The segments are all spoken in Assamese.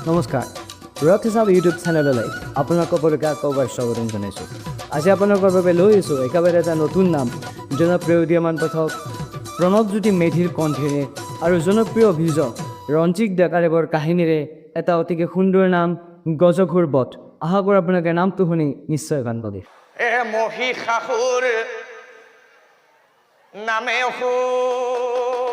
নমস্কাৰ ৰথ হিচাপ ইউটিউব চেনেললৈ আপোনাক আকৌ স্বাগতম জনাইছোঁ। আজি আপোনালোকৰ বাবে লৈ আহিছোঁ একেবাৰে এটা নতুন নাম, জনপ্ৰিয় উদীয়মান পাঠক প্ৰণৱজ্যোতি মেধিৰ কণ্ঠেৰে আৰু জনপ্ৰিয় অভিযোগ ৰঞ্জিত ডেকাদেৱৰ কাহিনীৰে এটা অতিকে সুন্দৰ নাম গজঘোৰ বধ। আশা কৰোঁ আপোনালোকে নামটো শুনি নিশ্চয় গান পাব। এ মহিষাসুৰ নামে অসুৰ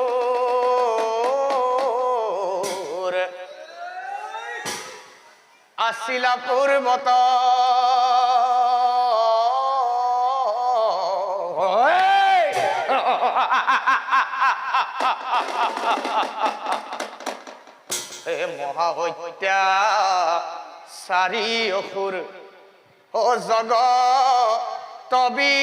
আছিলা পূৰ্বত এ মহাহত্যা চাৰি অসুৰ ও জগতবি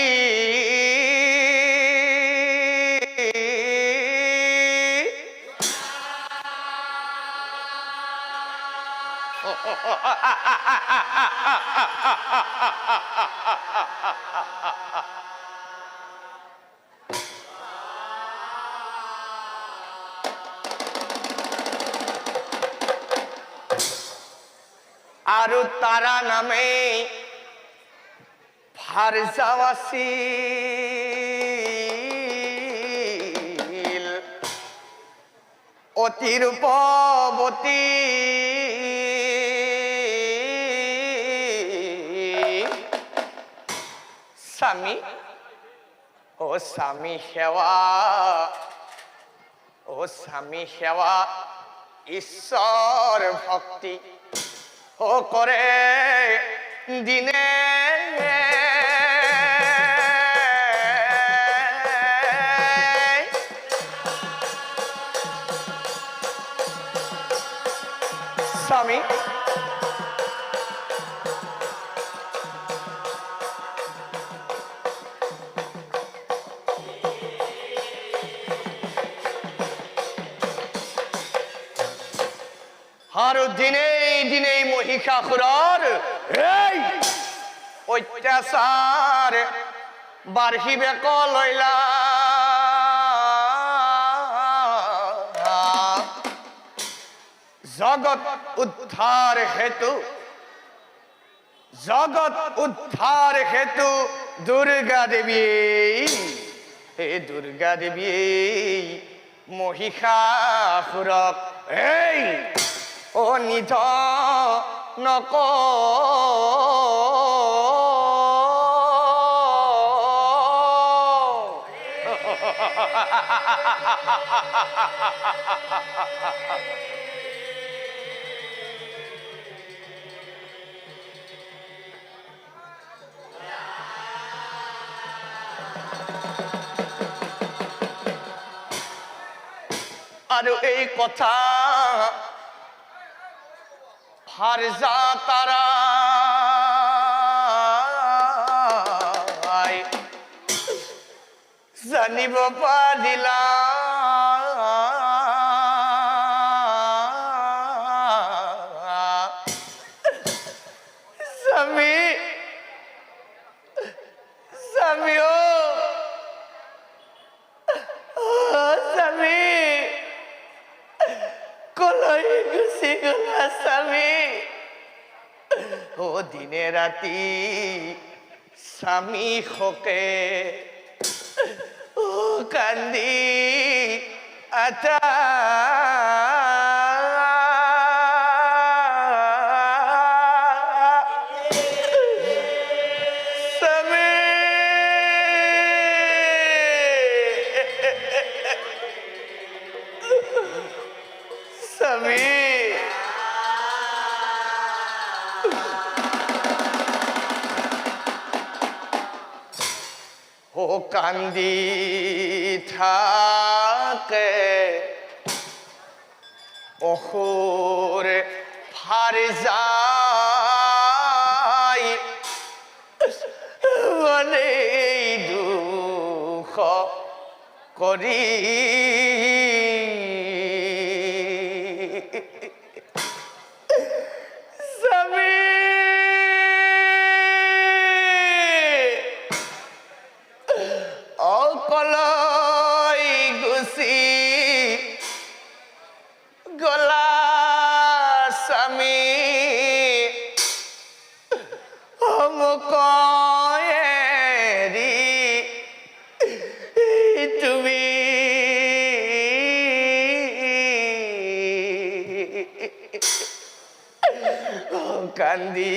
আৰু তাৰা নামে ফাৰজাও আছিল অতি ৰূপবতী স্বামী ও স্বামী সেৱা ঈশ্বৰ ভক্তি ও কৰে দিনে স্বামী আৰ দিনে দিনে মহিষাসুৰৰ এই অত্যাচাৰ বাঢ়িবে কলৈলা জগত উদ্ধাৰ হেতু দুৰ্গা দেবী হে দুৰ্গা দেবী মহিষাসুৰক এই ও নিধ নক আৰু এই কথা ফাৰজা তাৰা জানিব পাৰিলা স্বামী স্বামী কলৈ গুচি গলা স্বামী ও দিনে রাতি স্বামী শোকে ও কান্দি আতা স্বামী ও কান্দি থাকে অসুর ফারজাই মানে দুঃখ করি অকলৈ গুচি গলা স্বামী কান্দি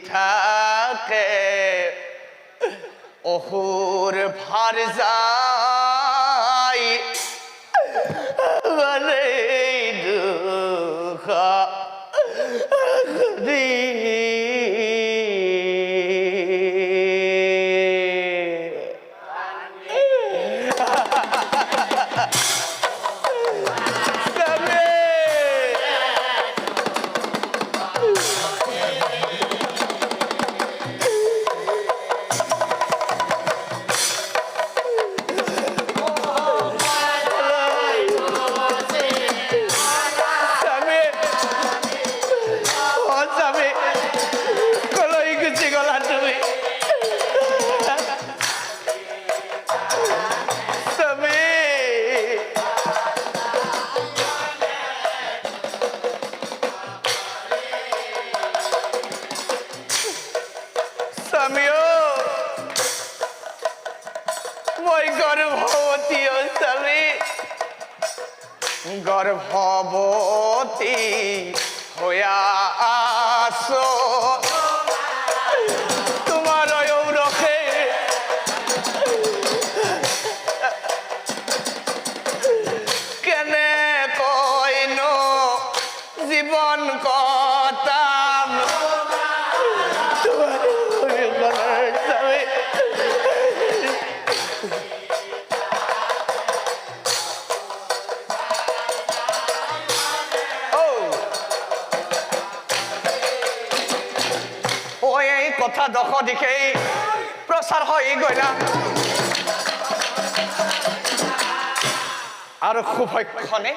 থাকে অহুর ভার যায় বলে দুঃখ গর্ভবতী হইয়া আসো তোমার রখে কেনে কইন জীবন কতাম তোমার কথা দখ দিকেই প্রচার হয়ে গইলা আর খুব ক্ষণে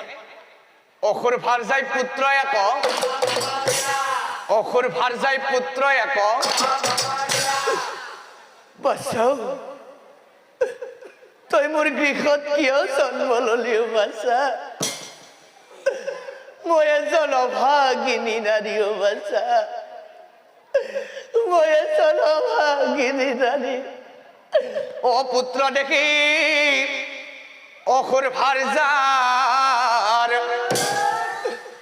অসুর ভার যাই পুত্র এক অসুর ভার যাই পুত্র এক বাচাও তই মোৰ গৃহত কিয় জন্ম ললিও বাচা মই এজন অভাগিনী নারী ও বাচা ও পুত্র দেখি অসুর ভার যার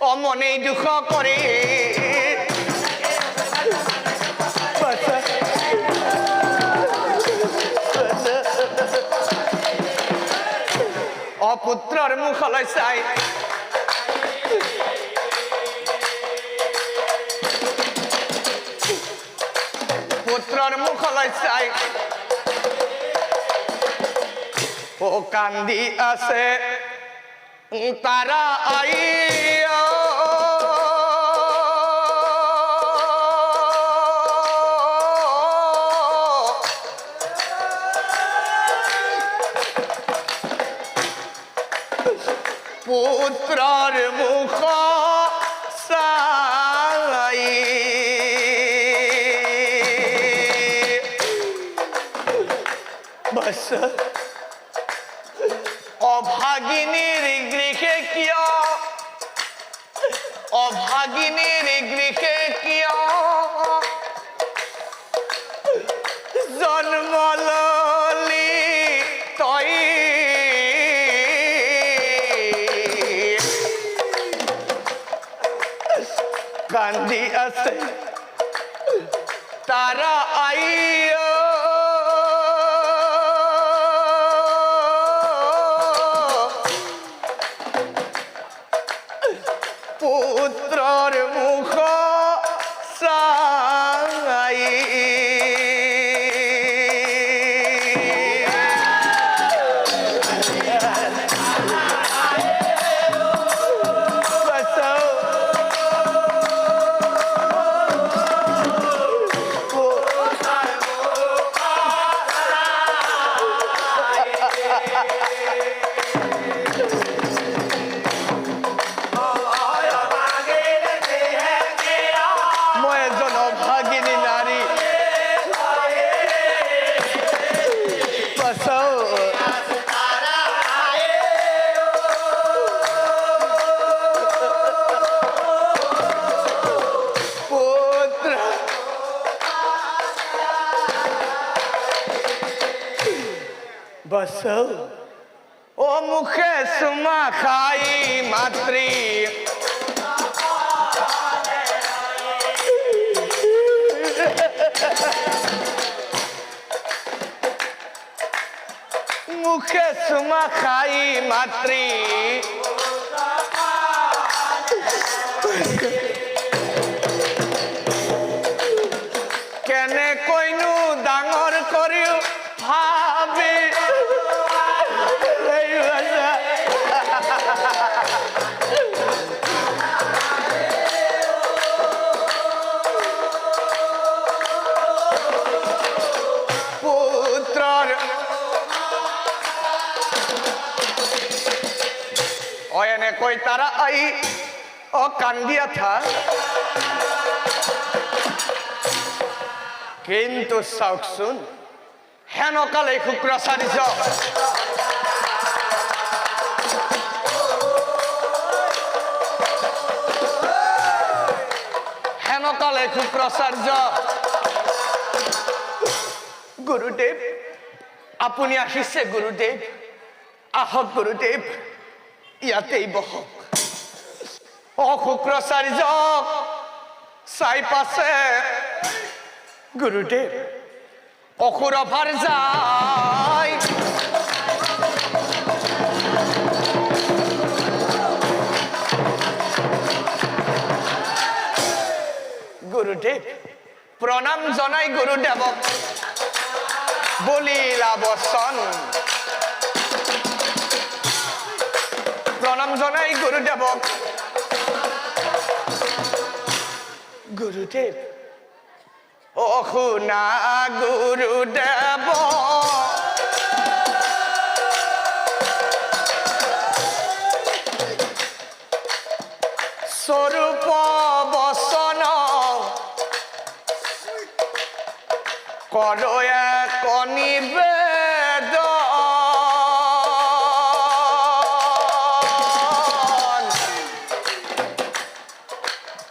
অমনেই দুঃখ করে অপুত্রর মুখলৈ চাই পুত্রর মুখলৈ চাই ও কান্দি আছে তারা আই পুত্রর মুখ চাই অভাগিনীর গৃহে কিয় অভাগিনীর গৃহে কিয় জন্ম ললি তই কান্দি আছে তারা আইও পুত্রর মুখ চাই বসো ও মুখে সুমা খাই মাতৃ মুখে চুমা খাই মাতৃ কেনে কইনু ডাঙৰ কৰিও ভাবি এই ভাষা পুত্ৰৰ এনেকৈ তাৰা আই ও কান্দিয়া থা কিন্তু চাওকচোন হেনকালে শুক্ৰাচাৰ্য হেনকালে শুক্ৰাচাৰ্য গুৰুদেৱ আপুনি আহিছে গুৰুদেৱ আহক গুৰুদেৱ ইয়াতেই বহক ও শুক্ৰাচাৰ্য চাই পাছে গুৰুদেৱ অসুৰ ভাৰ যায় গুৰুদেৱ প্ৰণাম জনাই গুৰুদেৱক বলিলা বচন প্ৰণাম জনাই গুৰুদেৱক গুৰুদেৱ ও শুনা গুৰুদেৱ স্বৰূপ বচন কৰয়া কনিবেদ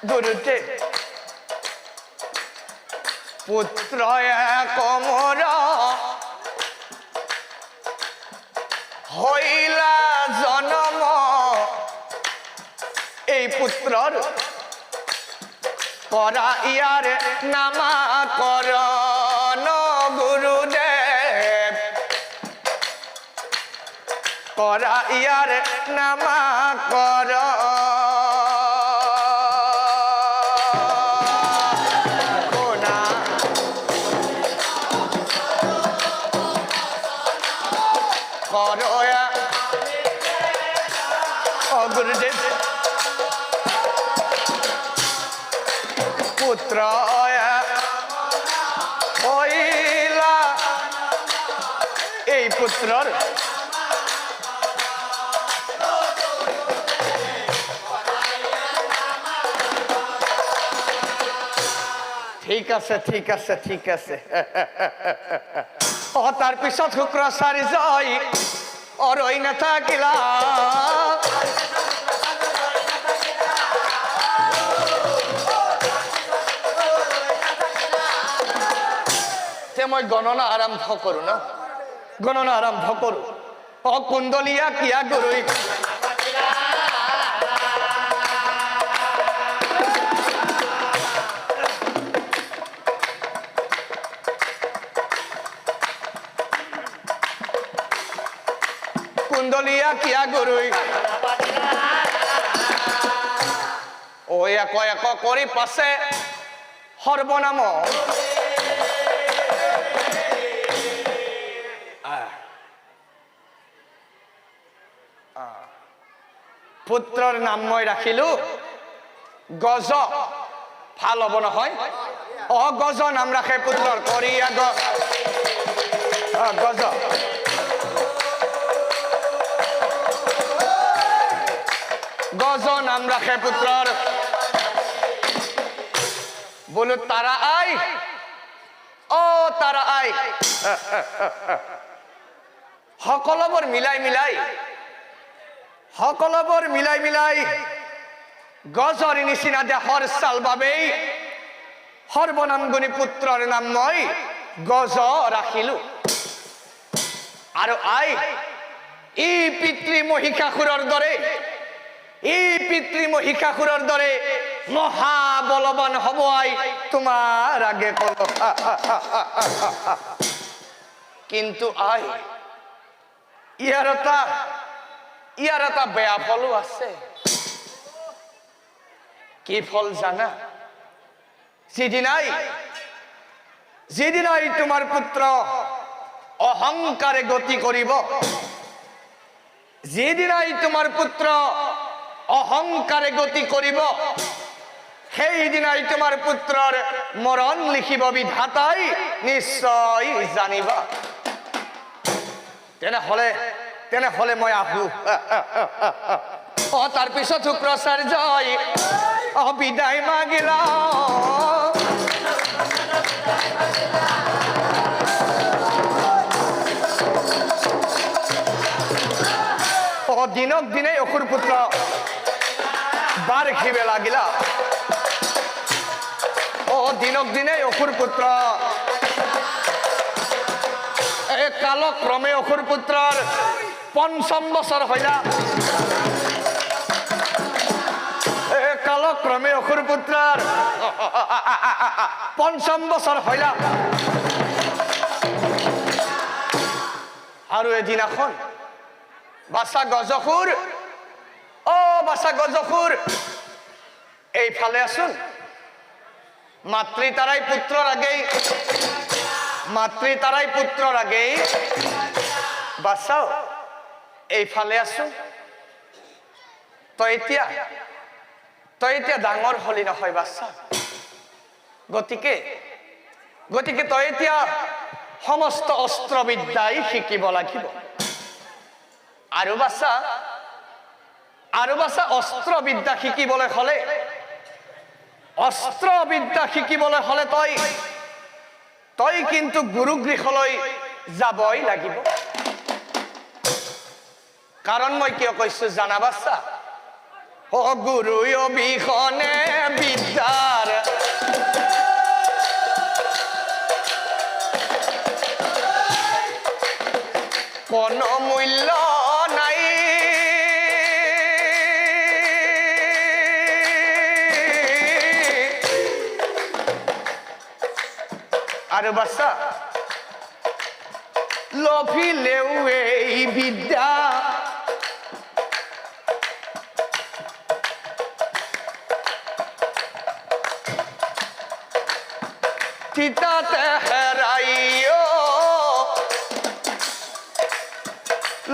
গুৰুদেৱ পুত্ৰ কমৰ হইলা জনম এই পুত্ৰৰ কৰা ইয়াৰ নামাকৰণ গুৰুদেৱ কৰা ইয়াৰ নামাকৰণ কৰয়া ও গুৰুদেব পুত্ৰ হইলা এই পুত্ৰৰ ঠিক আছে ঠিক আছে ঠিক আছে ও তাৰ পিছত শুক্ৰাচাৰ্য অৰৈ নাথাকিলা তে মই গণনা আৰম্ভ কৰো ন গণনা আৰম্ভ কৰো ও কুণ্ডলীয়া কিয়া গৰৈ কুণ্ডলীয়া কিয়া গৰৈ ও এক এক কৰি পাছে সৰ্বনাম পুত্ৰৰ নাম মই ৰাখিলো গজ ভাল হ'ব নহয় অ গজ নাম ৰাখে পুত্ৰৰ কৰি গজ গজ নাম ৰাখে পুত্ৰৰ বলো তাৰা আই ও তাৰা আই সকলোবোৰ মিলাই মিলাই গজৰ নিচিনা দেহৰ চাল বাবেই সৰ্বনাম গুণী পুত্ৰৰ নাম মই গজ ৰাখিলো আৰু আই ই পিতৃ মহিষাসুৰৰ দৰে মহাবলৱান হব আই তোমাৰ আগে কল কিন্তু আই ইয়াৰ এটা বেয়া ফলো আছে। কি ফল জানা? যিদিনাই তোমাৰ পুত্ৰ অহংকাৰে গতি কৰিব, যিদিনাই তোমাৰ পুত্ৰ অহংকাৰে গতি কৰিব, সেইদিনাই তোমাৰ পুত্ৰৰ মৰণ লিখিব বিধাতাই নিশ্চয় জানিবা। তেনেহলে মই আহো। তাৰ পিছত শুক্ৰাচাৰ্যই বিদায় মাগিলা। দিনক দিনে অসুৰ পুত্ৰ বাঢ়িব লাগিলা। দিনক দিনে অসুৰ পুত্ৰ কালক্ৰমে অসুৰ পুত্ৰৰ ৫ম বছৰ হইলা। কালক্ৰমে অসুৰ পুত্ৰৰ ৫ম বছৰ হইলা। আৰু এদিনাখন বাছা গজসুৰ, বাছা গজসুৰ, এইফালে আসুন। মাতৃতাৰাই পুত্ৰৰ আগেই বাছাও এইফালে আসুন। তই এতিয়া ডাঙৰ হলি নহয় বাচ্চা, গতিকে তই এতিয়া সমস্ত অস্ত্ৰবিদ্যাই শিকিব লাগিব। আৰু বাচ্চা অস্ত্ৰবিদ্যা শিকিবলৈ হলে তই কিন্তু গুৰুগৃহলৈ যাবই লাগিব। কাৰণ মই কিয় কৈছো জানা বাচ্চা? গুৰু অবিহনে বিদ্যাৰ কোনো মূল্য নাই। আৰু বাচ্চা লভিলেও এই বিদ্যা তিতাতে হেৰাইও,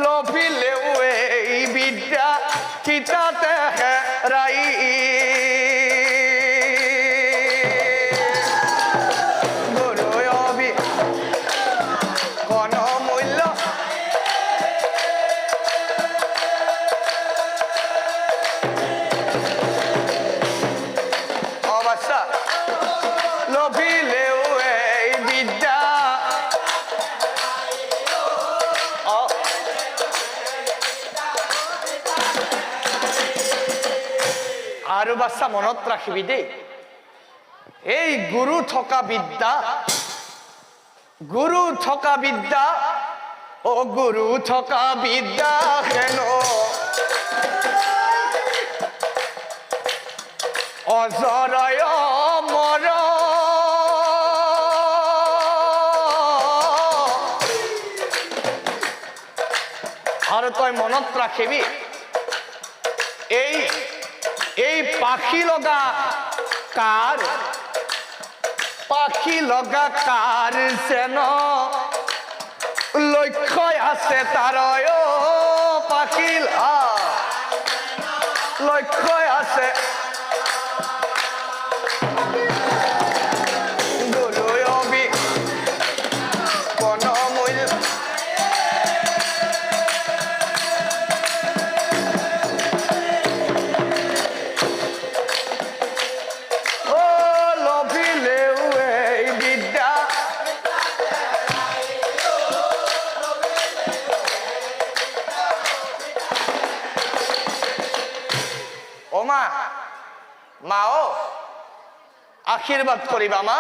লভিলেও এই বিদ্যা তিতাতে হেৰাই। আৰু বাচ্চা মনত ৰাখিবি দেই, এই গুৰু থকা বিদ্যা, গুৰু থকা বিদ্যা হেন অজৰয় মৰ। আৰু তই মনত ৰাখিবি, এই পাখি লগা কাৰ যেন লক্ষ্য আছে তাৰ। পাখিল লক্ষ্য আছে। গুৰু অবি কোন মূল্য মাও আশীৰ্বাদ কৰিবা মা।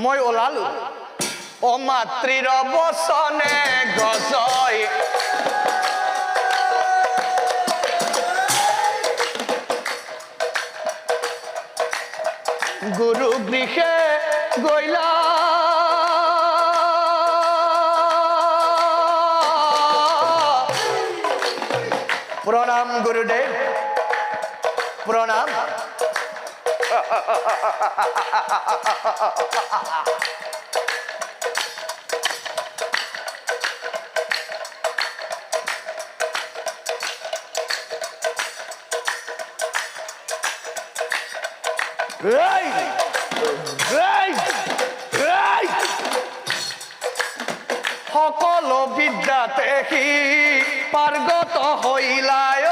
মই ওলালো। মাতৃৰ বচনে গজয় গুৰু গৃহে গইলা। প্ৰণাম গুৰুদেৱ প্ৰণাম এই এই এই সকলো বিদ্যাতে সি পাৰ্গত হইলায়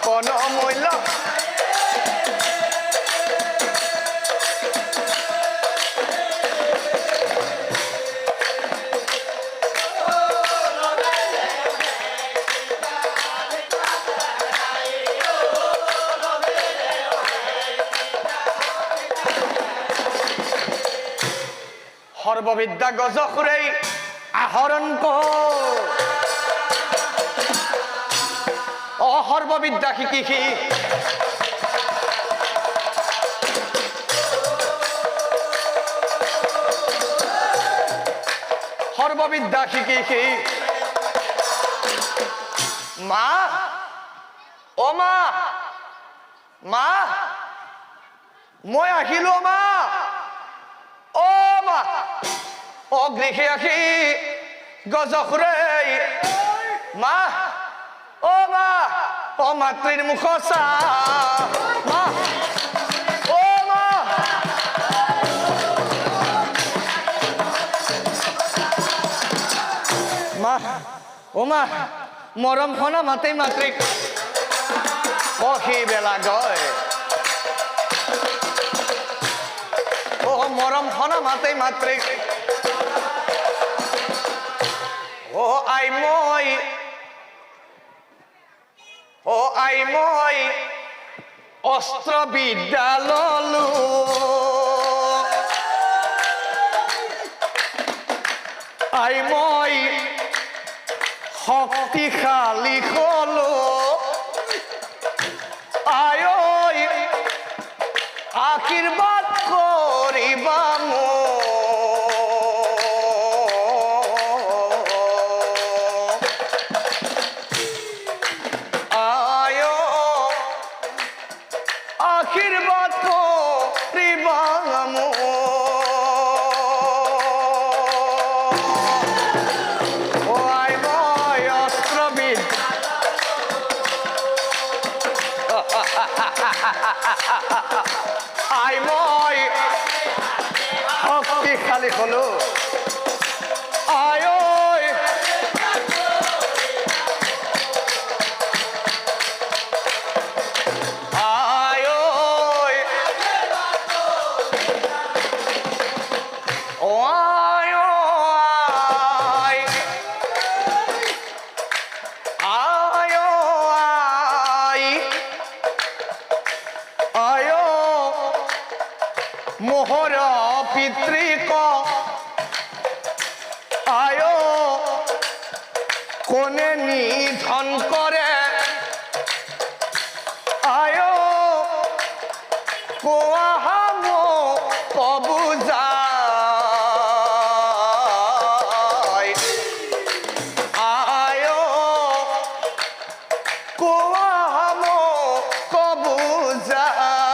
কোন মূল্য সৰ্ববিদ্যা গজখুৰেই আহৰণ কৰ সৰ্ববিদ্যা শিকি সি সৰ্ববিদ্যা শিকি সি মা অ মা মা মই আহিলো মা অ মা অ গৃহে আহি গজখুৰেই মা অ মা অ মাতৃৰ মুখ চা মা অ মা মা অ মা মৰম হনা মাতেই মাতৃক কহি বেলা গয় ও মৰম হনা মাতেই মাতৃক ও আই মই অস্ত্ৰ বিদ্যা ললো আই মই শক্তিশালী হলো আই আশীৰ্বাদ কৰিবা আশীৰ্বাদ কৰিবা ও আই মই অস্ত্ৰবিদ আই মই শক্তিশালী হলো আই মোহর পিতৃক আয় কোনে নিধন করে আয় কোয়াহাম কবু যায় আয় কোয়াহাম কবু যায়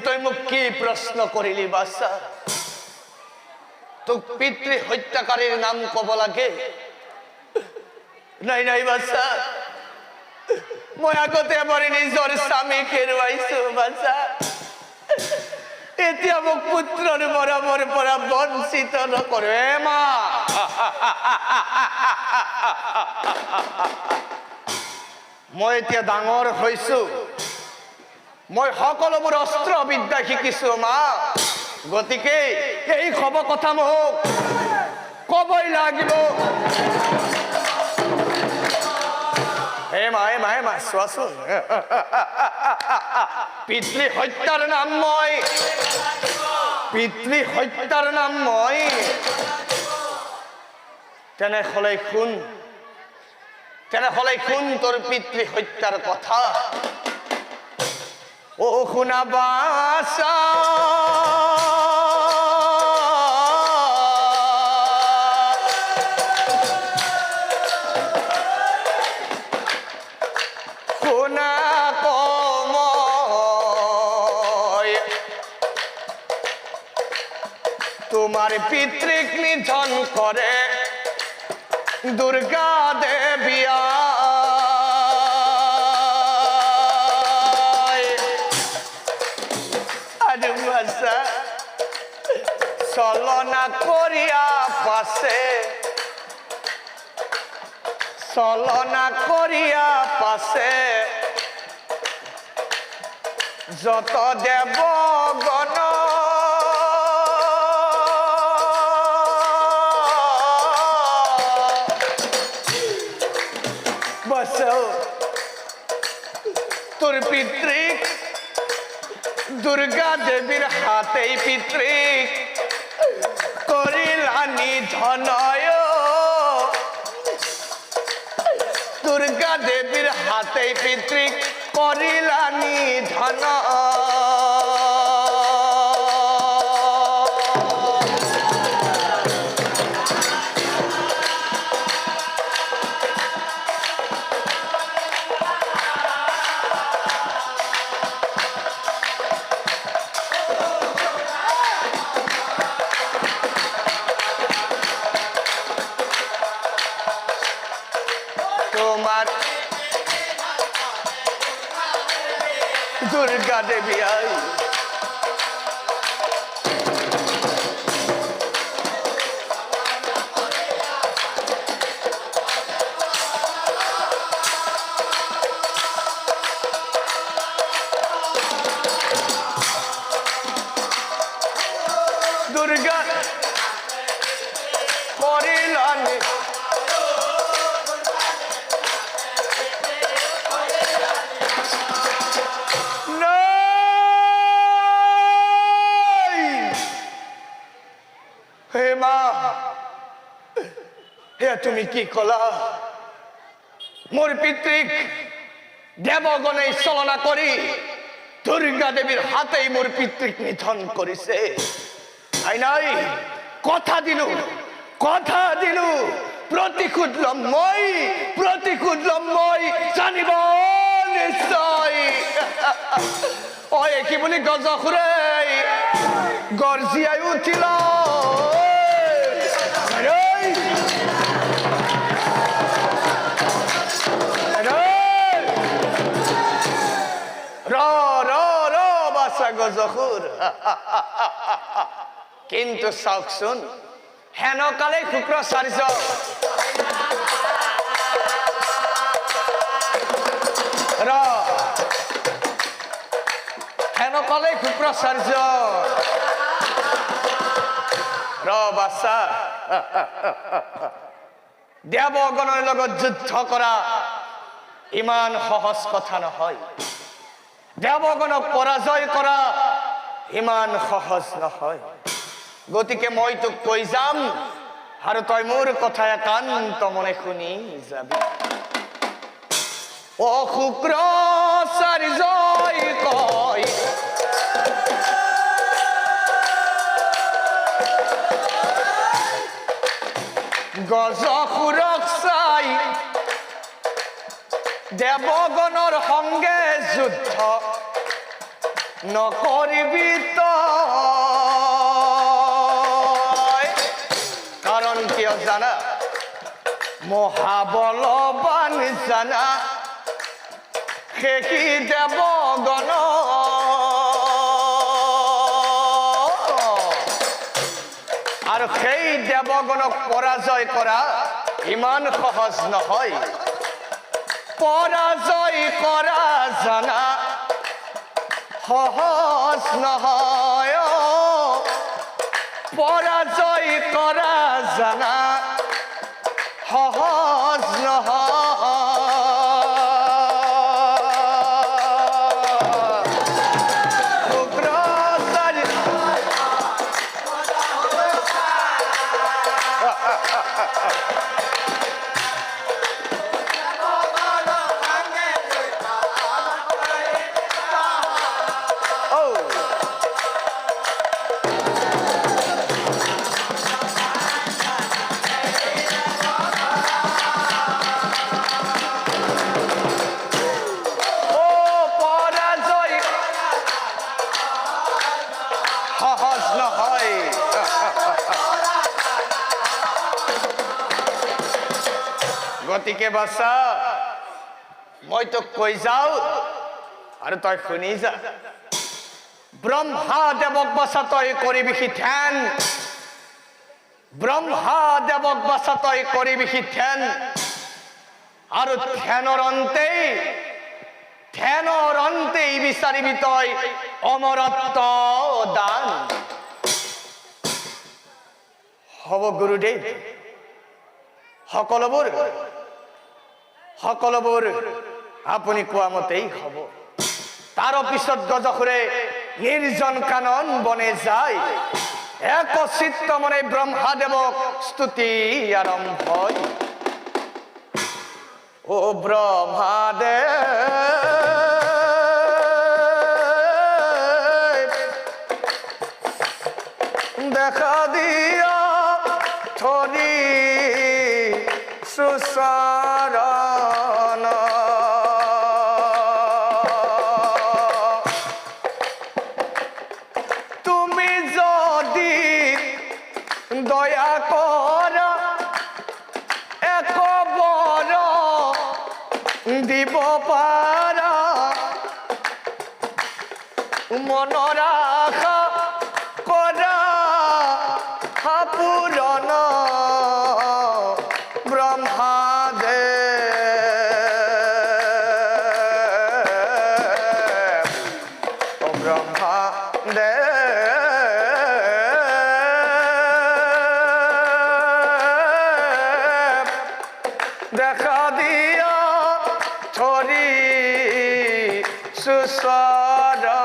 তই মোক কি প্ৰশ্ন কৰিলি বাছা তোক পিতৃ হত্যাকাৰীৰ নাম কব লাগে নাই নাই বাছা মই আগতে এবাৰ নিজৰ স্বামীক হেৰুৱাইছো বাছা এতিয়া মোক পুত্ৰৰ বৰাবৰ পৰা বঞ্চিত নকৰে মা মই এতিয়া ডাঙৰ হৈছো, মই সকলোবোৰ অস্ত্ৰ বিদ্যা শিকিছো মা, গতিকে এই খবৰ কথা মোক কবই লাগিব। হে মা চোৱাচোন, পিতৃ হত্যাৰ নাম মই, পিতৃ হত্যাৰ নাম মই, তেনেহলে শুন তোৰ পিতৃ হত্যাৰ কথা। ও শুনাবাছা শুনা কময়, তোমার পিতৃক নিধন করে দুর্গা দেবিয়া। চলনা করিয়া পাশে, চলনা করিয়া পাশে যত দেবগণ বসেও তোর পিতৃক দুর্গা দেবীর হাতেই পিতৃক করিলা নিধনয়, দুর্গা দেবীর হাতেই পিতৃক করিলা নিধন। তোমার দুর্গা দেবী আই, দুর্গা করিলাম তুমি কি কলা? মোর পিতৃক দেবগণে চলনা করি দুর্গা দেবীর হাতেই মোর পিতৃক নিধন করিছে, তাই নাই? কথা দিলু প্রতিশোধ লম মই জানিব নিশ্চয়। কি বুলি গজখুৰে গৰ্জিয়াই উঠিল, গজখুৰ। কিন্তু চাওকচোন, হেনকালে শুক্ৰাচাৰ্য হেনকালে শুক্ৰাচাৰ্য বাছা দেৱগণৰ লগত যুদ্ধ কৰা ইমান সহজ কথা নহয়, দেৱগণক পৰাজয় কৰা ইমান সহজ নহয়। গতিকে মই তোক কৈ যাম আৰু তই মোৰ কথা একান্ত মনে শুনি যাবি। ও শুক্ৰাচাৰ্যই কয়, গজখুৰক চাই দেৱগণৰ সংগে যুদ্ধ নকৰিবি তই। কাৰণ কিয় জানা? মহাবলৱান জানা সেই দেৱগণ, আৰু আৰু সেই দেৱগণক পৰাজয় কৰা ইমান সহজ নহয় পৰাজয় কৰা জানা সহজ নহয় পৰাজয় কৰা জানা সহজ নহয় সহজ নহয় গতিকে বাছা মই তোক কৈ যাওঁ আৰু তই শুনি যা ব্ৰহ্মা দেৱক বাছা তই কৰিবি ধ্যান ব্ৰহ্মা দেৱক বাছা তই কৰিবি ধ্যান আৰু ধ্যানৰ অন্তেই বিচাৰিবি তই অমৰত্ব দান হ'ব গুৰুদেৱ সকলোবোৰ আপুনি কোৱা মতেই হ'ব তাৰ পিছত গজসুৰে নিৰ্জন কানন বনে যায় একচিত্ত মনে ব্ৰহ্মাদেৱক স্তুতি আৰম্ভ হয় ও ব্ৰহ্মাদেৱ দেখা দিয়া থরি সুসারণ তুমি যদি দয়া করা এক বড় দিব পারা মন রাখা করা পূরণ ব্রহ্মাদেব ও ব্রহ্মাদেব দেখা দিয়া ছড়ি সুসরণ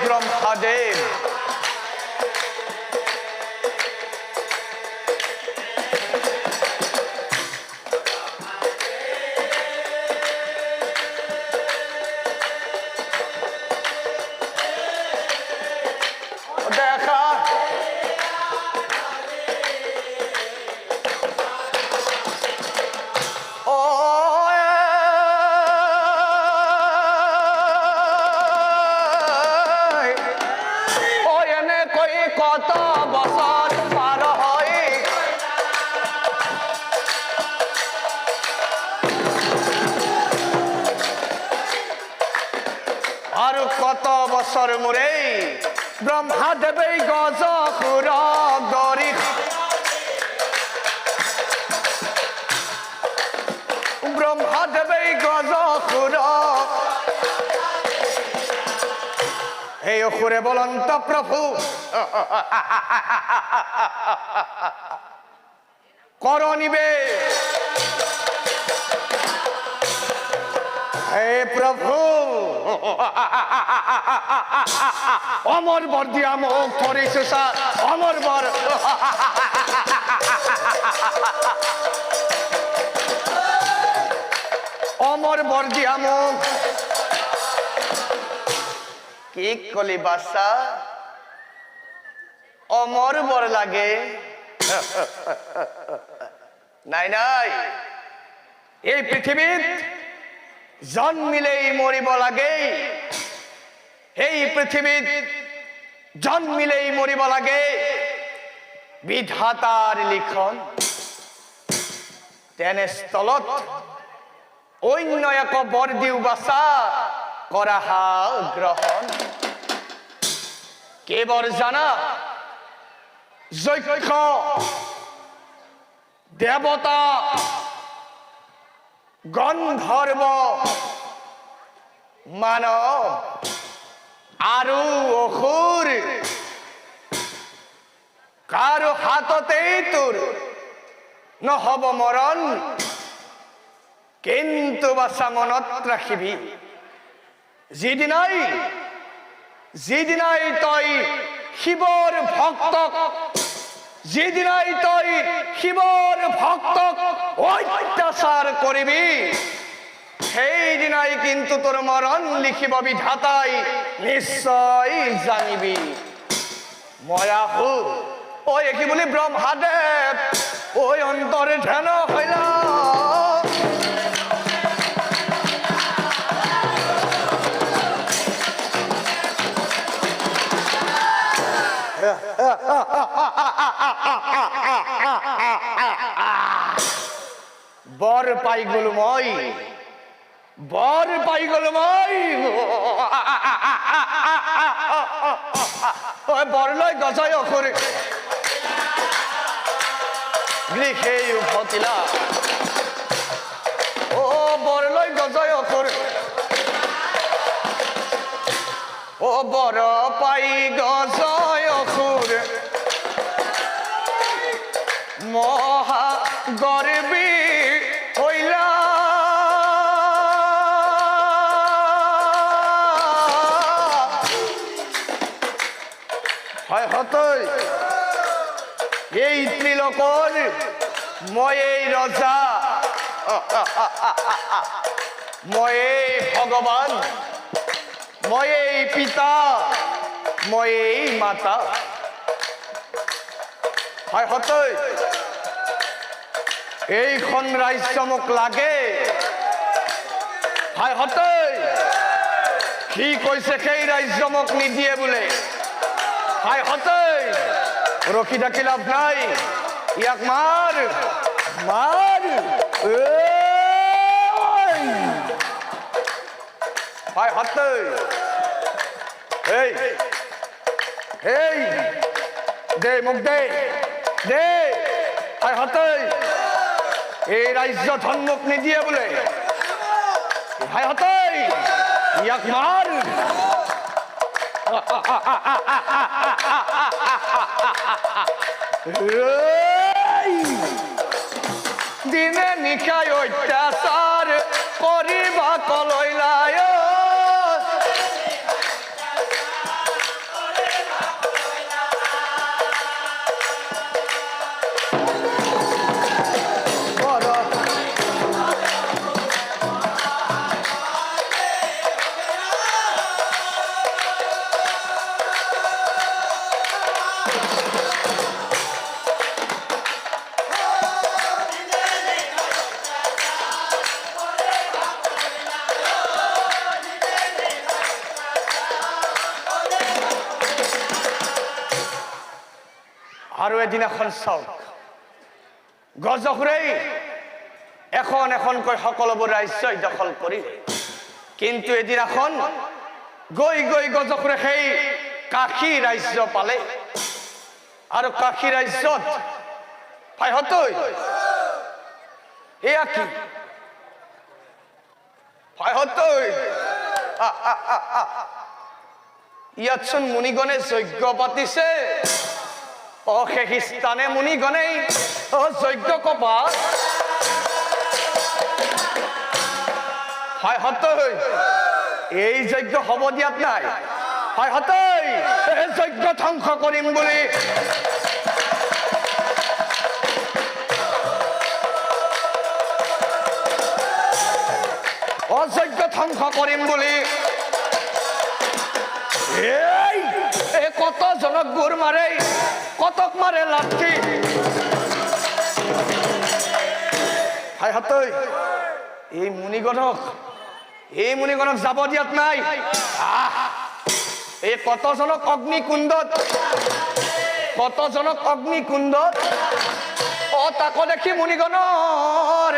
ব্রহ্মাদেব দেখা কত বছর পার হয় আর কত বছর মুরে ব্রহ্মাদেবে গজসুর গরি ব্রহ্মাদেবে গজসুর হে অসুরে বলন্ত প্রভু কর নিবে হে প্রভু অমর বর দিয়া মোক ধরিছো সা অমর বর অমর বর দিয়া মোক কি কলি বাসা অমর বর লাগে নাই নাই এই পৃথিবীত জন্মিলেই মরিব লাগে এই পৃথিবীত জন্মিলেই মরিব লাগে বিধাতার লিখন তেনেস্থলত অন্য এক বর দিও বাসা করাহা গ্রহণ কে বর জানা যক্ষ দেবতা গন্ধর্ব মানব আরু অসুর কারো হাততেই তোর নহব মরণ কিন্তু বাসা মনত রাখিবি যেদিনাই তই শিৱৰ ভক্তক যেদিনাই তই শিৱৰ ভক্তক অত্যাচাৰ কৰিবি সেইদিনাই কিন্তু তোর মরণ লিখিব বিধাতাই নিশ্চয় জানিবি ময়াহু ওই কি বলি ব্রহ্মাদেব ওই অন্তরে ধ্যান হইলা বর পাই গেল মই বর পাই গেল মই বর লয় গজয় অখরে গৃহে উভতিলা ও বর লয় গজয় অখরে ও বর পাই গজয় অখরে মহা গর্বী হইলা হয় হতই এই ত্রিলোকর মই এই রজা মই এই ভগবান মই এই পিতা মই এই মাতা হয় হতই এইখন রাজ্য মোক লাগে হায় হতই কি কৈছে সেই রাজ্য মোক নিদিয়ে বোলে হায় হতই রখি থাকি লাভ নাই ইয়াক মার মার হায় হতই এই এই দে মোক দে দে হায় হতই এই রাজ্য ধন মোক নিদিয়ে বোলে হায় হতই ইয়াক মার দিনে নিশায় অত্যাচার করিবা কলৈলায় আৰু এদিনাখন চাওক গজখুৰেই এখন এখনকৈ সকলোবোৰ ৰাজ্যই দখল কৰিলে কিন্তু এদিনাখন গৈ গৈ গজখুৰে সেই কাশী ৰাজ্য পালে আৰু কাশী ৰাজ্যত ভাইহতৈ এয়া কি ভাইহতৈ ইয়াতচোন মুনিগণে যজ্ঞ পাতিছে অশেষ স্থানে মুনিগণেই যজ্ঞ কপা হয় হতই এই যজ্ঞ হব দিয়াত নাই হয় হতই এই যজ্ঞ ধ্বংস কৰিম বুলি অযজ্ঞ ধ্বংস কৰিম বুলি এই কত জনক গোৰ মাৰে কতক মাৰে লাঠি হয় হতই এই মুনিগণক যাব দিয়াত নাই এই কতজনক অগ্নিকুণ্ডত তাকো দেখি মুনিগণৰ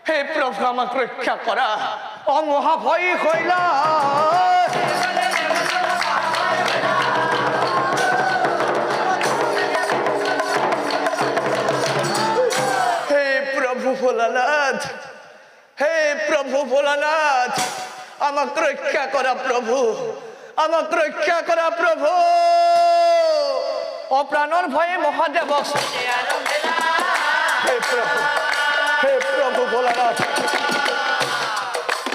হে প্ৰভু আমাক ৰক্ষা কৰা মহাভয় কইলা হে প্রভু ভোলানাথ আমাক রক্ষা করা প্রভু অপ্রাণর ভয়ে মহাদেব হে প্রভু ভোলানাথ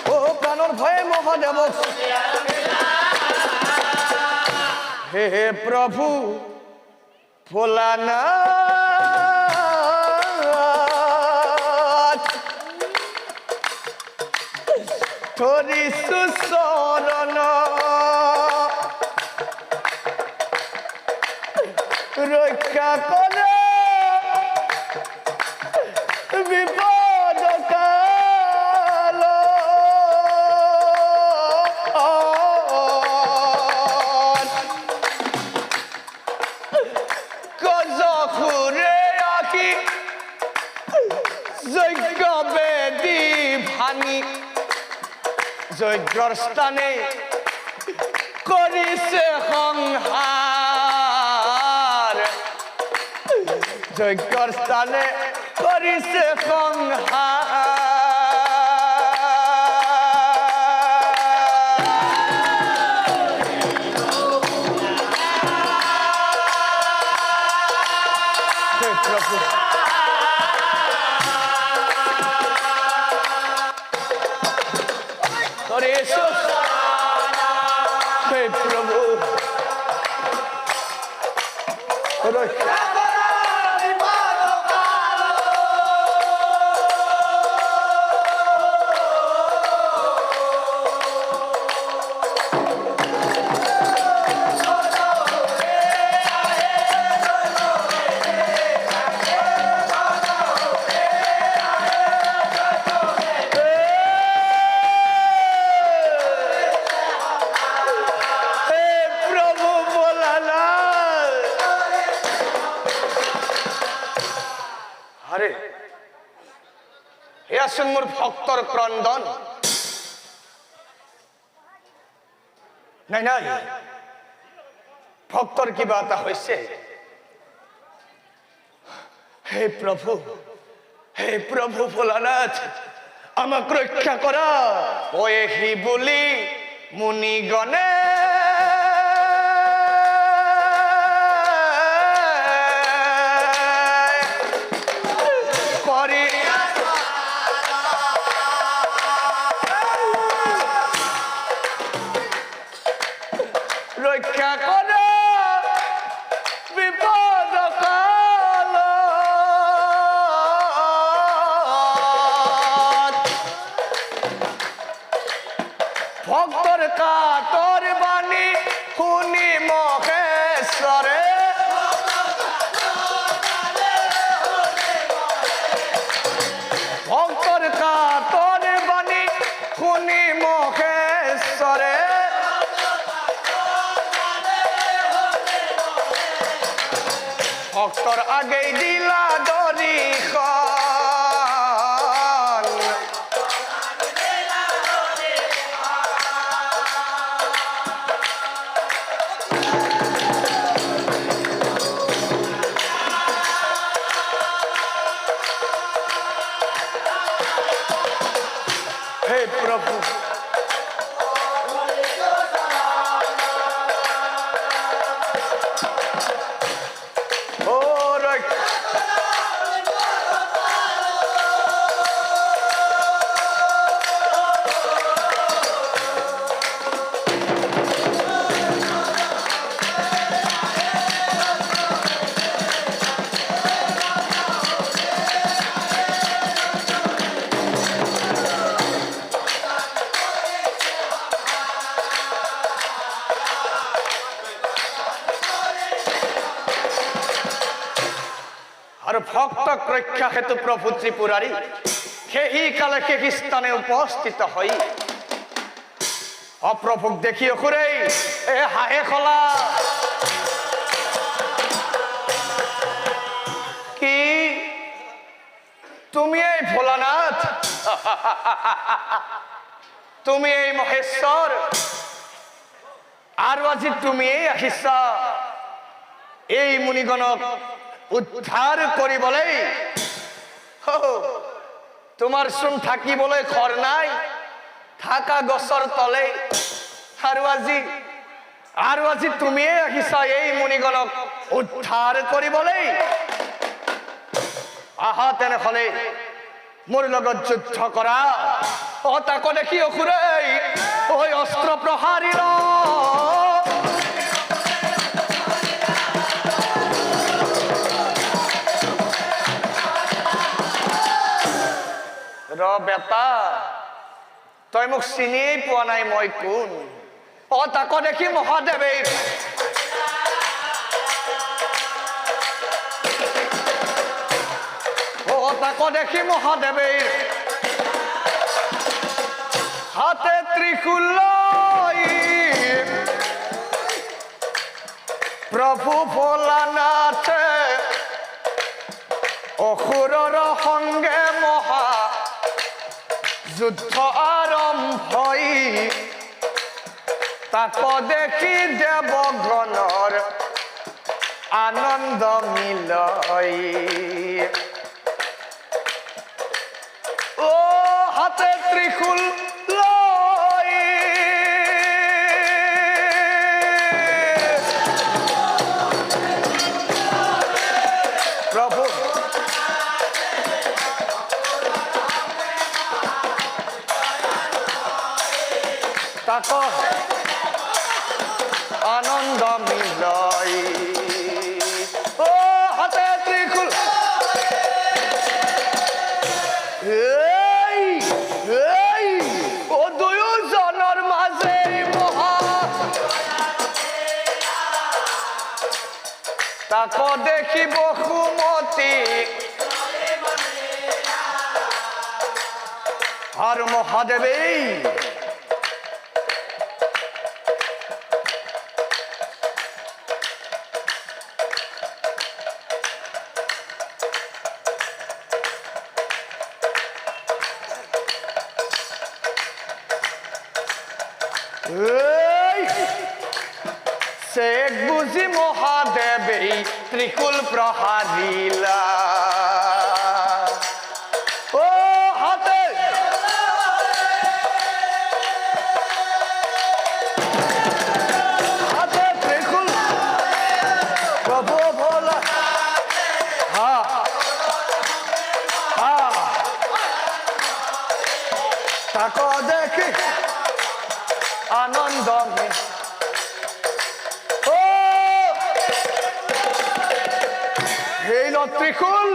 ও প্রাণর ভয়ে মহাদেব হে প্রভু ভোলানাথ ধরিছু শরণ রক্ষা করে বিপদ কাল গজখুরে আঁকি যজ্ঞ বেদী ভাঙি যজ্ঞৰ স্থানে কৰিছে সংহাৰ যজ্ঞৰ স্থানে কৰিছে সংহাৰ প্ৰভু Jesús, hey Prabhu, মোৰ ভক্তৰ ক্ৰন্দন নাই ভক্তৰ কিবা এটা হৈছে হে প্ৰভু ভোলানাথ আমাক ৰক্ষা কৰা ওহি বুলি মুনিগণে রক্ষা করে বিপদ কাল ভক্তর কাতর বাণী শুনি মহেশ্বরে ভক্তর কাতর বাণী শুনি মহেশ্বরে ভক্তর আগেই দিলা দরিখন হে প্রভু ভক্তক ৰক্ষা হেতু প্ৰভু ত্ৰিপুৰাৰী সেই কালে সেই স্থানে উপস্থিত হৈ অপ্ৰভুক দেখি অসুৰেই এ হাঁহে খলা কি তুমি এই ভোলানাথ তুমি এই মহেশ্বৰ আৰু আজি তুমিয়ে আহিছা এই মুনিগণক উদ্ধাৰ কৰিবলৈ তোমাৰ চোন থাকিবলৈ ঘৰ নাই থাকা গছৰ তলে আৰু আজি তুমিয়ে আহিছা এই মুনিগণক উদ্ধাৰ কৰিবলৈ আহা তেনেহলে মোৰ লগত যুদ্ধ কৰা তাকো দেখি অসুৰেই ঐ অস্ত্ৰ প্ৰহাৰীৰ ৰ বেটা তই মোক চিনিয়েই পোৱা নাই মই কোন তাকো দেখি মহাদেৱে তাকো দেখি মহাদেৱে হাতে ত্ৰিশূল লৈ প্ৰভু ভোলানাথে অসুৰৰ সংগে মহা যুদ্ধ আৰম্ভই তাকো দেখি দেৱগণৰ আনন্দ মিলয় হাতে ত্ৰিশূল লৈ প্ৰভু তাকো আনন্দ মিলয় হাতে ত্ৰিশূল দুয়োজনৰ মাজে মহা তাকো দেখি বসুমতী আৰু মহাদেৱে চেক বুজি মহাদেৱে ত্ৰিশূল প্ৰহাৰিলা হাতে হাতে ত্ৰিশূল প্ৰভু ভোলা তাকো দেখি আনন্দ ত্ৰিশূল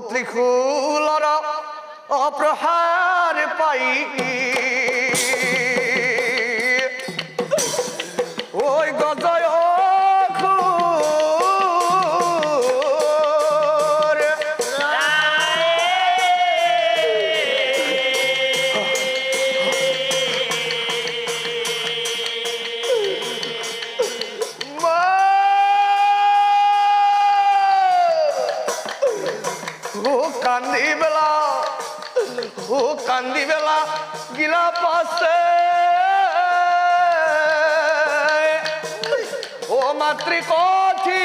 ত্ৰিশূলৰ অপ্ৰহাৰ পাই ঐ গজয় কান্দি বেলা গিলা পাছে ও মাতৃ কথি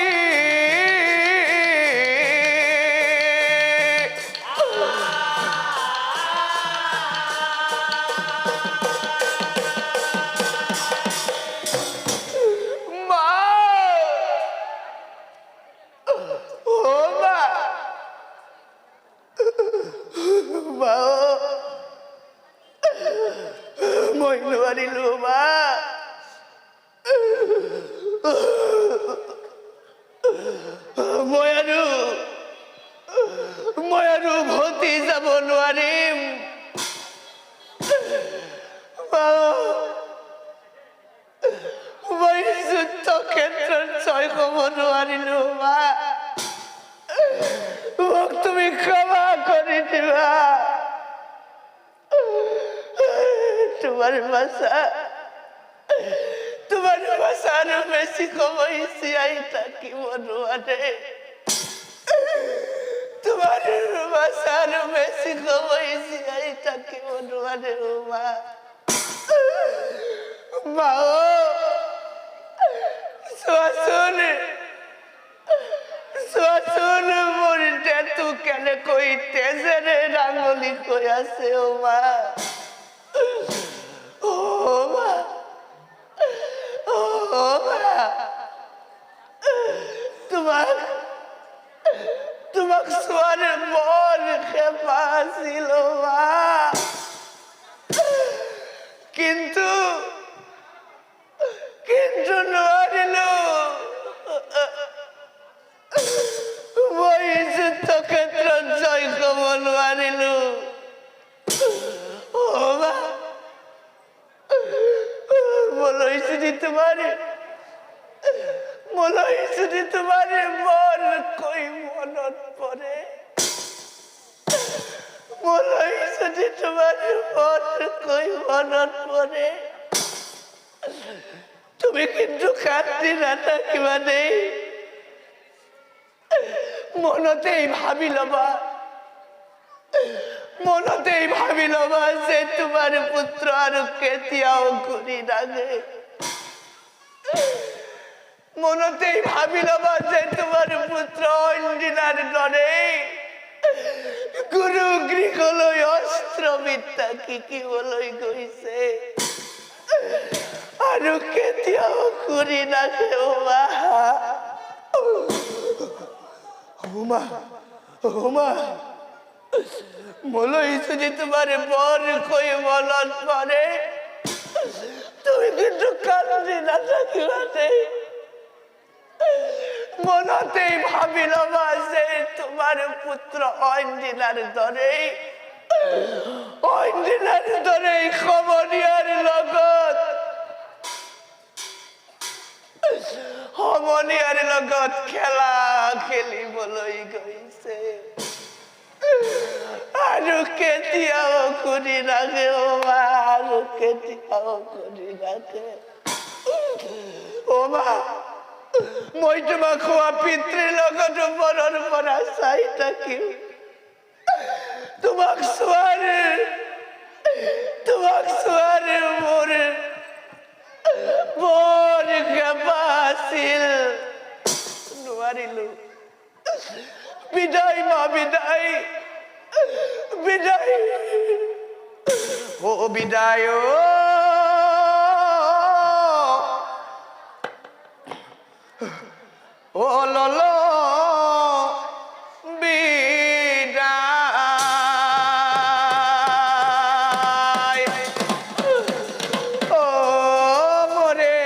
মই আৰু ভতি যাব কবর মারিল মা, মোক তুমি ক্ষমা করে দিবা। তোমার ভাষা আরো বেশি কমাইছি আইটা কি মনুয়ারে, তোমার ভাষা আরো বেশি কমাইছি আইটা কি মনুয়ারে ও মা। মাও শাশুন মরিতে তু কেন কইতে রে রাঙ্গলি কই আছে ও মা। ও মা, ও মা, তোমাক সোয়ার মন খেপা ছিল মা, কিন্তু নোৱাৰিল। মই যুদ্ধ ক্ষেত্ৰত জয় ক'ব নোৱাৰিলো। মলৈ যদি তোমাৰ মন কৈ মনত পৰে, মলৈ যদি তোমাৰ মন কৈ মনত পৰে, তুমি কিন্তু কান্দি নাথাকিবা দেই। মনতেই ভাবি ল'বা যে তোমাৰ পুত্ৰ আৰু কেতিয়াও ঘূৰি নাহে। মনতেই ভাবি ল'বা যে তোমাৰ পুত্ৰ অন্দিনাৰ দৰে গুৰু গৃহলৈ অস্ত্ৰ বিদ্যা শিকিবলৈ গৈছে আৰু কেতিয়াও ঘূৰি নাহে। মলৈ যদি তোমাৰ বৰ কৈ মনত পৰে, তুমি কিন্তু কান্দি নাথাকিবা দেই। মনতেই ভাবি ল'বা যে তোমাৰ পুত্ৰ অন্দিনাৰ দৰেই সমনীয়াৰ লগত খেলা খেলিবলৈ গৈছে আৰু কেতিয়াও ঘূৰি নাহে। আৰু কেতিয়াও ঘূৰি নাহে। মই তোমাক খোৱা পিতৃৰ লগত ওপৰৰ পৰা চাই থাকিম। তোমাক চোৱাৰ মোৰ বৰ হেঁপাহ আছিল, নোৱাৰিলো। বিদায় মা, বিদায়, বিদায়, বিদায়। ও লল বিদায়, ও মোরে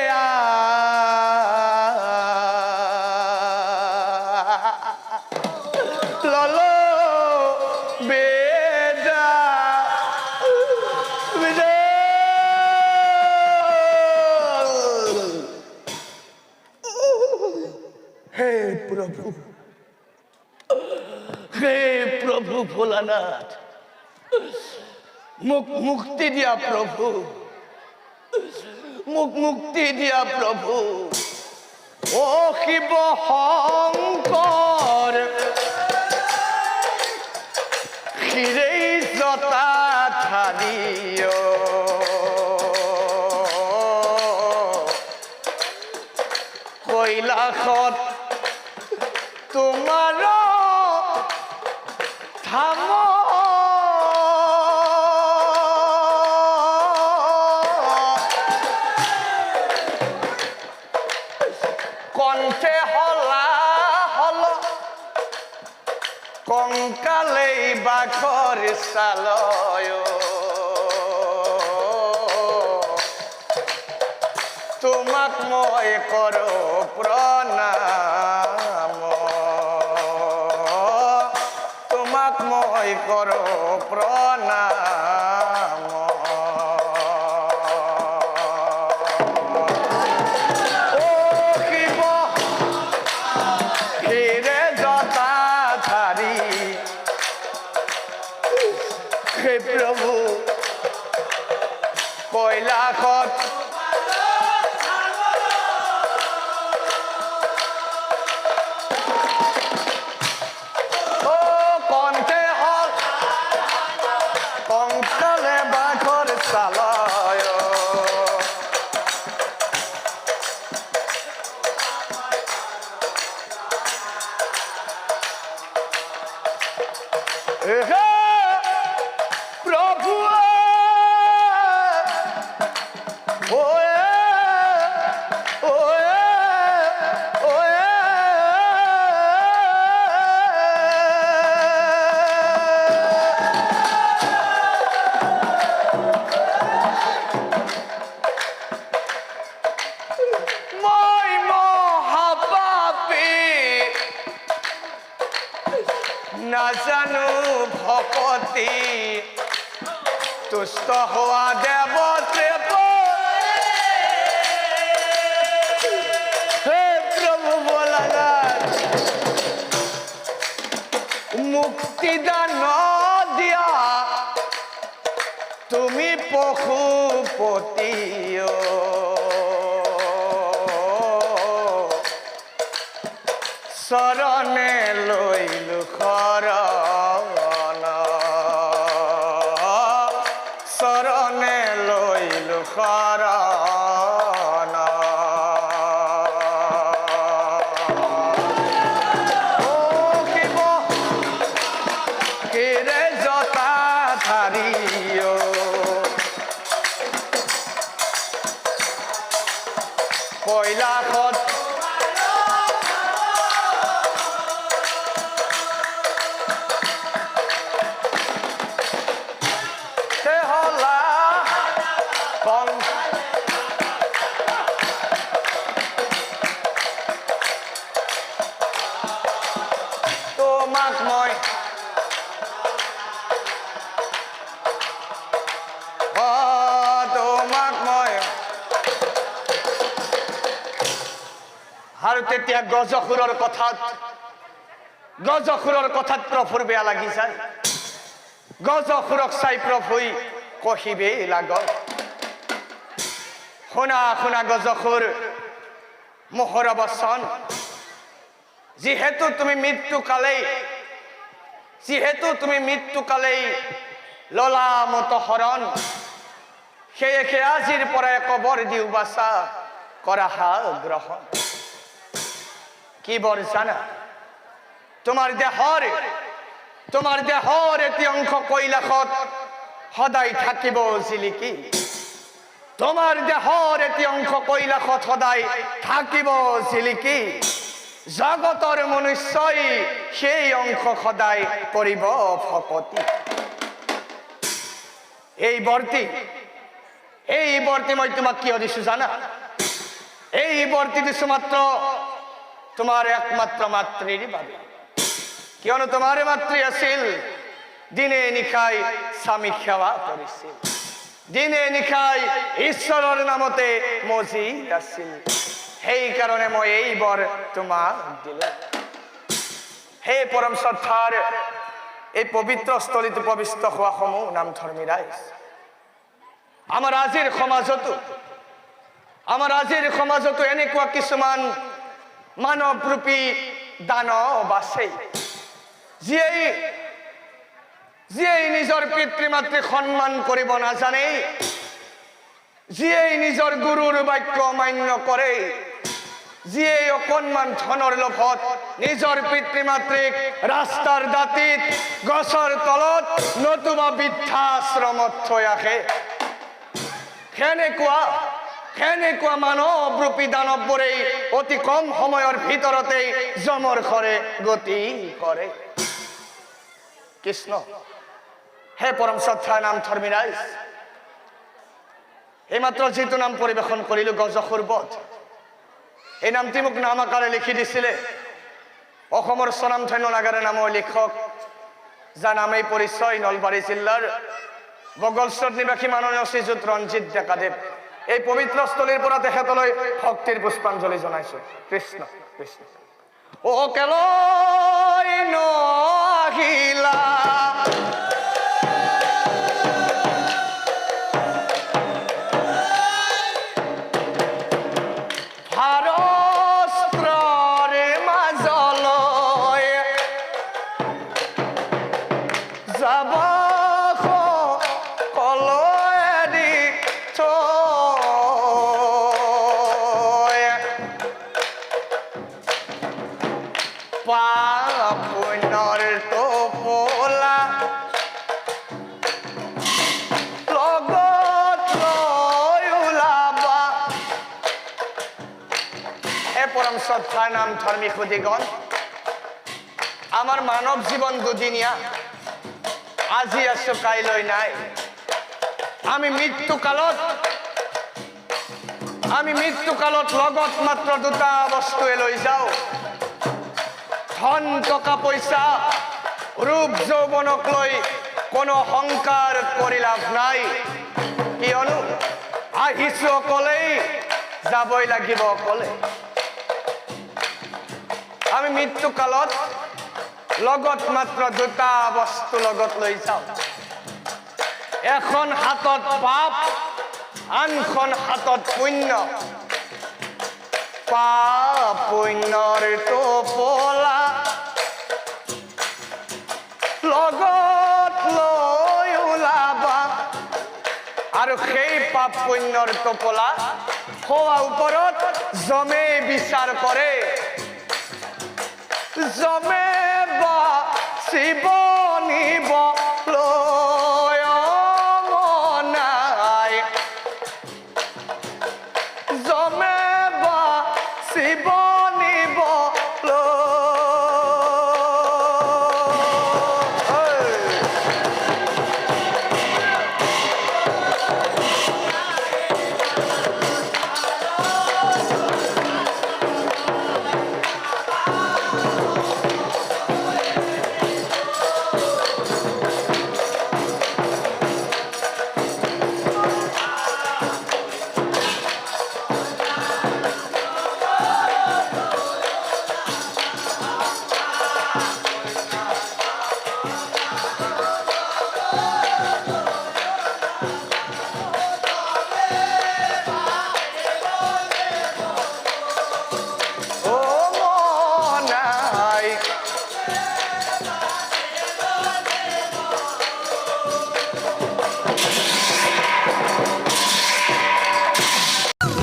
লল হে প্রভু ভোলানাথ, মুক্তি দিয়া প্রভু, মুক্তি দিয়া প্রভু। ও শিব শংকৰ শিৰেই জটা ধাৰিয়, কৈলাসত তোমাৰ ধাম, কণ্ঠে হলা হল কংকালেই বাঘৰ চালয়, তোমাক মই কৰো প্ৰণাম, তোমাক মই কৰো প্ৰণাম। ও শিৱ মই মহাপাপী নাজানো ভকতি তুষ্ট হোৱা দেৱতে হে প্ৰভু ভোলানাথ মুক্তিদান দিয়া তুমি পশুপতি শৰণে লৈলো শৰণ শৰণে লৈলো শৰণ ও শিৱ কিৰে জটা ধাৰিও কৈলাশত তোমাক মই তোমাক মই আৰু তেতিয়া গজসুৰৰ কথাত প্ৰভুৰ বেয়া লাগি যায় গজসুৰক চাই প্ৰভুই কহিবেই লাগল শুনা শুনা গজসুৰ মোহৰ বচন যিহেতু তুমি মৃত্যুকালেই ললা মত হৰণ সেয়ে আজিৰ পৰাই কবৰ দিও বাচা কৰা হা গ্ৰহণ কি বৰ জানা তোমাৰ দেহৰ এটি অংশ কৈলাশত সদায় থাকিব জিলিকি তোমাৰ দেহৰ এটি অংশ কৈলাশত সদায় থাকিব জিলিকি জগতৰ মনুষ্যই সেই অংশ সদায় কৰিব ভকতি এই বৰ্তি মই তোমাক কিয় দিছো জানা এই বৰ্তি দিছো মাত্ৰ তোমাৰ একমাত্ৰ মাতৃৰ বাবে কিয়নো তোমাৰ মাতৃ আছিল দিনে নিশাই স্বামী সেৱা কৰিছিল দিনে নিশাই ঈশ্বৰৰ নামতে মজি আছিল সেইকাৰণে মই এই বৰ তোমাক দিলো হে পৰম শ্ৰদ্ধাৰ এই পবিত্ৰ স্থলীত উপবিষ্ট হোৱা সমূহ নামধৰ্মী ৰাইজ আমাৰ আজিৰ সমাজতো এনেকুৱা কিছুমান মানৱৰূপী দানৱ আছে যিয়ে নিজৰ পিতৃ মাতৃক সন্মান কৰিব নাজানে যিয়ে নিজৰ গুৰুৰ বাক্য মান্য কৰে যিয়ে অকণমান ধনৰ লোভত নিজৰ পিতৃ মাতৃক ৰাস্তাৰ দাঁতিত গছৰ তলত নতুবা বৃদ্ধাশ্ৰমত থৈ আহে সেনেকুৱা মানৱৰূপী দানৱবোৰেই অতি কম সময়ৰ ভিতৰতেই যমৰ ঘৰে গতি কৰে কৃষ্ণ হে পৰম শ্ৰদ্ধা নামধৰ্মী ৰাইজ এইমাত্ৰ যিটো নাম পৰিৱেশন কৰিলো গজসুৰ বধ এই নামটি মোক নাম আকাৰে লিখি দিছিলে অসমৰ স্বনামধন্য নাগাৰা নামৰ লেখক যাৰ নামেই পৰিচয় নলবাৰী জিলাৰ বগলচৰ নিবাসী মাননীয় শ্ৰীযুত ৰঞ্জিত ডেকাদেৱ এই পবিত্ৰ স্থলীৰ পৰা তেখেতলৈ ভক্তিৰ পুষ্পাঞ্জলি জনাইছো কৃষ্ণ কৃষ্ণ ও কেলৈ নহিলা পৰম শ্ৰদ্ধাৰ নাম ধৰ্মী সুদীগণ আমাৰ মানৱ জীৱন দুদিনীয়া আজি আছো কাইলৈ নাই আমি আমি মৃত্যুকালত লগত মাত্ৰ দুটা বস্তুৱে লৈ যাওঁ, ধন টকা পইচা, ৰূপ যৌৱনক লৈ কোনো অহংকাৰ কৰি লাভ নাই, কিয়নো আহিছো অকলেই, যাবই লাগিব অকলে। আমি মৃত্যুকালত লগত মাত্ৰ দুটা বস্তু লগত লৈ যাওঁ, এখন হাতত পাপ, আনখন হাতত পুণ্য। পাপ পুণ্যৰ টোপোলা লগত লৈ ওলাবা, আৰু সেই পাপ পুণ্যৰ টোপোলা খোৱা ওপৰত জমে বিচাৰ কৰে, জমে বা শিৱ নিব লৈ মনাই, জমে বা শিৱ